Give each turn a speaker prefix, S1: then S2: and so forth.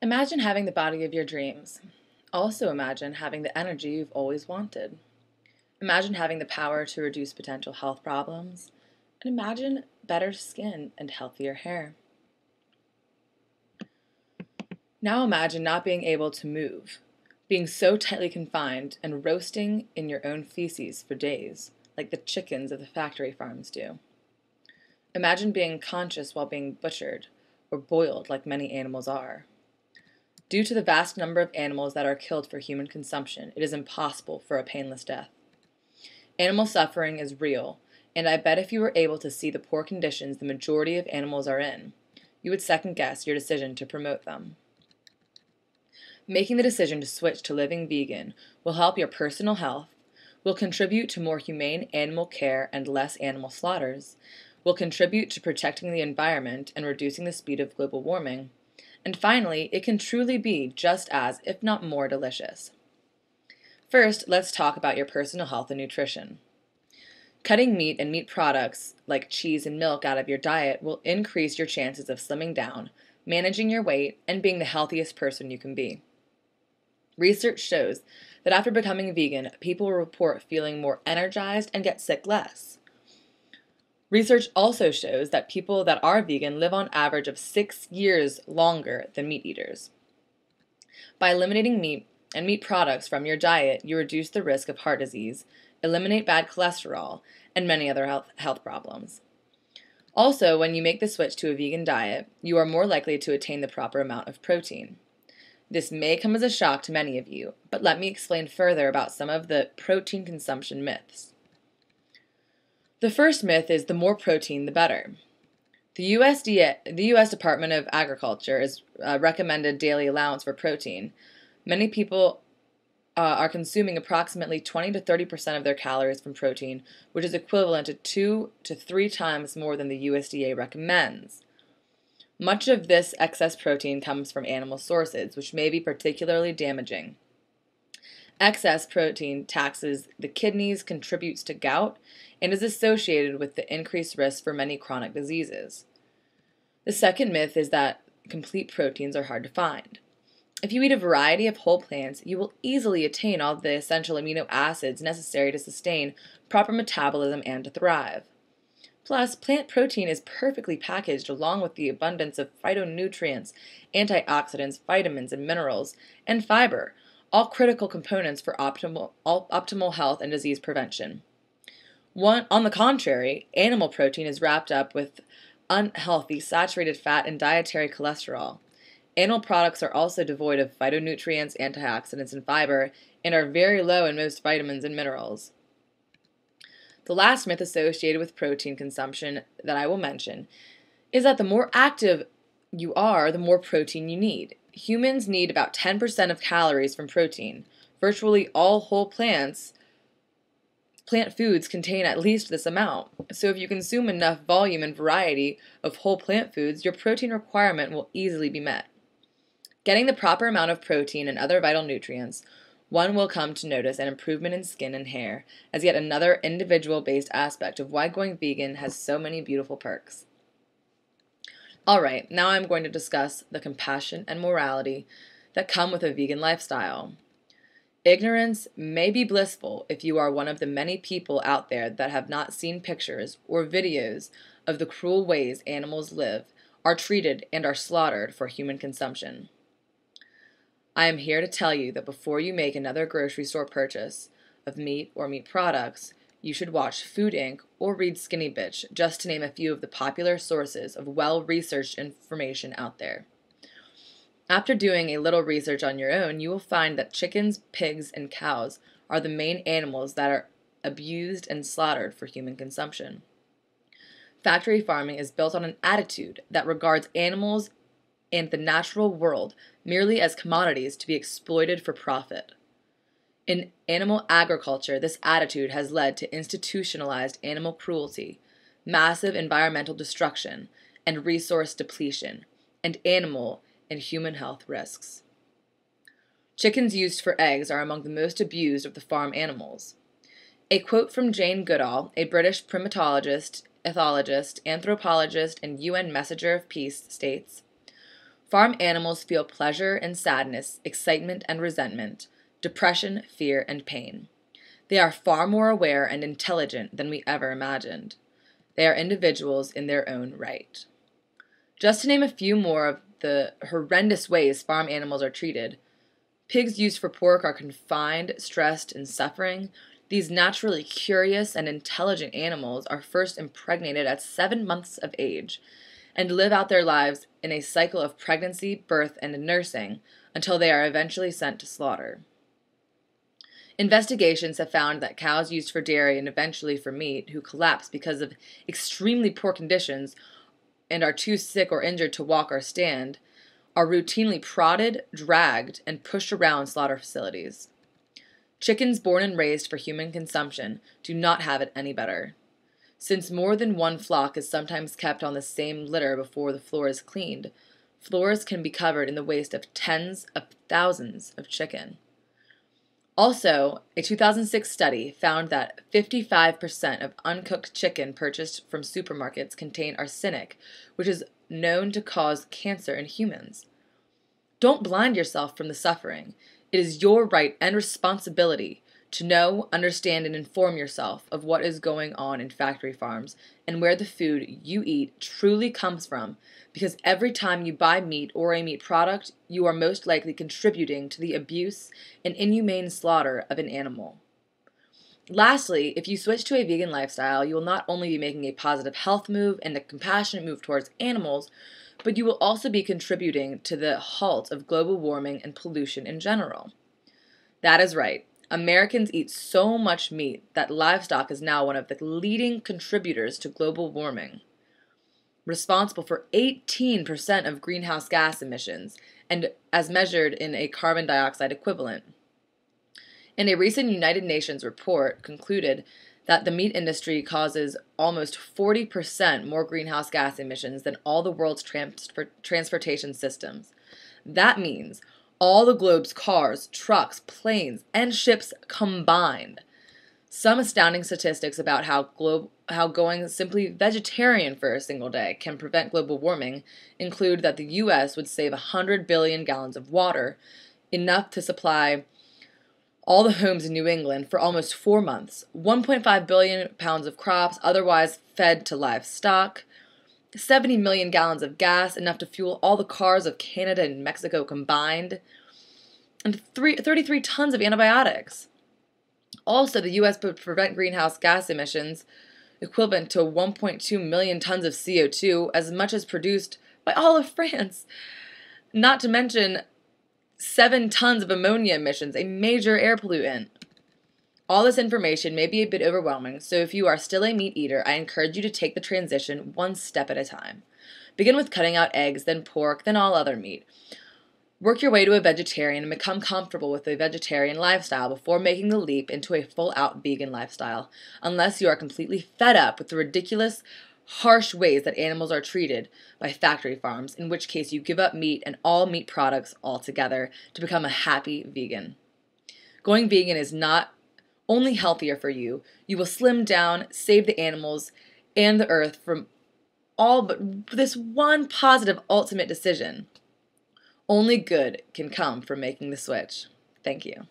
S1: Imagine having the body of your dreams. Also imagine having the energy you've always wanted. Imagine having the power to reduce potential health problems. And imagine better skin and healthier hair. Now imagine not being able to move, being so tightly confined and roasting in your own feces for days, like the chickens of the factory farms do. Imagine being conscious while being butchered or boiled like many animals are. Due to the vast number of animals that are killed for human consumption, it is impossible for a painless death. Animal suffering is real, and I bet if you were able to see the poor conditions the majority of animals are in, you would second-guess your decision to promote them. Making the decision to switch to living vegan will help your personal health, will contribute to more humane animal care and less animal slaughters, will contribute to protecting the environment and reducing the speed of global warming, and finally, it can truly be just as, if not more, delicious. First, let's talk about your personal health and nutrition. Cutting meat and meat products like cheese and milk out of your diet will increase your chances of slimming down, managing your weight, and being the healthiest person you can be. Research shows that after becoming vegan, people report feeling more energized and get sick less. Research also shows that people that are vegan live on average of 6 years longer than meat eaters. By eliminating meat and meat products from your diet, you reduce the risk of heart disease, eliminate bad cholesterol, and many other health problems. Also, when you make the switch to a vegan diet, you are more likely to attain the proper amount of protein. This may come as a shock to many of you, but let me explain further about some of the protein consumption myths. The first myth is the more protein, the better. The U.S. Department of Agriculture has recommended daily allowance for protein. Many people are consuming approximately 20 to 30% of their calories from protein, which is equivalent to 2 to 3 times more than the USDA recommends. Much of this excess protein comes from animal sources, which may be particularly damaging. Excess protein taxes the kidneys, contributes to gout, and is associated with the increased risk for many chronic diseases. The second myth is that complete proteins are hard to find. If you eat a variety of whole plants, you will easily attain all the essential amino acids necessary to sustain proper metabolism and to thrive. Plus, plant protein is perfectly packaged along with the abundance of phytonutrients, antioxidants, vitamins and minerals, and fiber, all critical components for optimal health and disease prevention. On the contrary, animal protein is wrapped up with unhealthy saturated fat and dietary cholesterol. Animal products are also devoid of phytonutrients, antioxidants, and fiber, and are very low in most vitamins and minerals. The last myth associated with protein consumption that I will mention is that the more active you are, the more protein you need. Humans need about 10% of calories from protein. Virtually all whole plant foods contain at least this amount. So if you consume enough volume and variety of whole plant foods, your protein requirement will easily be met. Getting the proper amount of protein and other vital nutrients, one will come to notice an improvement in skin and hair as yet another individual-based aspect of why going vegan has so many beautiful perks. Alright, now I'm going to discuss the compassion and morality that come with a vegan lifestyle. Ignorance may be blissful if you are one of the many people out there that have not seen pictures or videos of the cruel ways animals live, are treated, and are slaughtered for human consumption. I am here to tell you that before you make another grocery store purchase of meat or meat products, you should watch Food Inc. or read Skinny Bitch, just to name a few of the popular sources of well-researched information out there. After doing a little research on your own, you will find that chickens, pigs, and cows are the main animals that are abused and slaughtered for human consumption. Factory farming is built on an attitude that regards animals and the natural world merely as commodities to be exploited for profit. In animal agriculture, this attitude has led to institutionalized animal cruelty, massive environmental destruction, and resource depletion, and animal and human health risks. Chickens used for eggs are among the most abused of the farm animals. A quote from Jane Goodall, a British primatologist, ethologist, anthropologist, and UN Messenger of Peace, states, Farm animals feel pleasure and sadness, excitement and resentment, depression, fear, and pain. They are far more aware and intelligent than we ever imagined. They are individuals in their own right. Just to name a few more of the horrendous ways farm animals are treated, pigs used for pork are confined, stressed, and suffering. These naturally curious and intelligent animals are first impregnated at 7 months of age and live out their lives in a cycle of pregnancy, birth, and nursing until they are eventually sent to slaughter. Investigations have found that cows used for dairy and eventually for meat who collapse because of extremely poor conditions and are too sick or injured to walk or stand are routinely prodded, dragged, and pushed around slaughter facilities. Chickens born and raised for human consumption do not have it any better. Since more than one flock is sometimes kept on the same litter before the floor is cleaned, floors can be covered in the waste of tens of thousands of chicken. Also, a 2006 study found that 55% of uncooked chicken purchased from supermarkets contain arsenic, which is known to cause cancer in humans. Don't blind yourself from the suffering. It is your right and responsibility to know, understand, and inform yourself of what is going on in factory farms and where the food you eat truly comes from, because every time you buy meat or a meat product, you are most likely contributing to the abuse and inhumane slaughter of an animal. Lastly, if you switch to a vegan lifestyle, you will not only be making a positive health move and a compassionate move towards animals, but you will also be contributing to the halt of global warming and pollution in general. That is right. Americans eat so much meat that livestock is now one of the leading contributors to global warming, responsible for 18% of greenhouse gas emissions, and as measured in a carbon dioxide equivalent. And a recent United Nations report concluded that the meat industry causes almost 40% more greenhouse gas emissions than all the world's transportation systems. That means all the globe's cars, trucks, planes, and ships combined. Some astounding statistics about how going simply vegetarian for a single day can prevent global warming include that the U.S. would save 100 billion gallons of water, enough to supply all the homes in New England for almost 4 months, 1.5 billion pounds of crops otherwise fed to livestock, 70 million gallons of gas, enough to fuel all the cars of Canada and Mexico combined, and 33 tons of antibiotics. Also, the U.S. would prevent greenhouse gas emissions equivalent to 1.2 million tons of CO2, as much as produced by all of France. Not to mention 7 tons of ammonia emissions, a major air pollutant. All this information may be a bit overwhelming, so if you are still a meat eater, I encourage you to take the transition one step at a time. Begin with cutting out eggs, then pork, then all other meat. Work your way to a vegetarian and become comfortable with a vegetarian lifestyle before making the leap into a full-out vegan lifestyle, unless you are completely fed up with the ridiculous, harsh ways that animals are treated by factory farms, in which case you give up meat and all meat products altogether to become a happy vegan. Going vegan is not only healthier for you, you will slim down, save the animals and the earth from all but this one positive ultimate decision. Only good can come from making the switch. Thank you.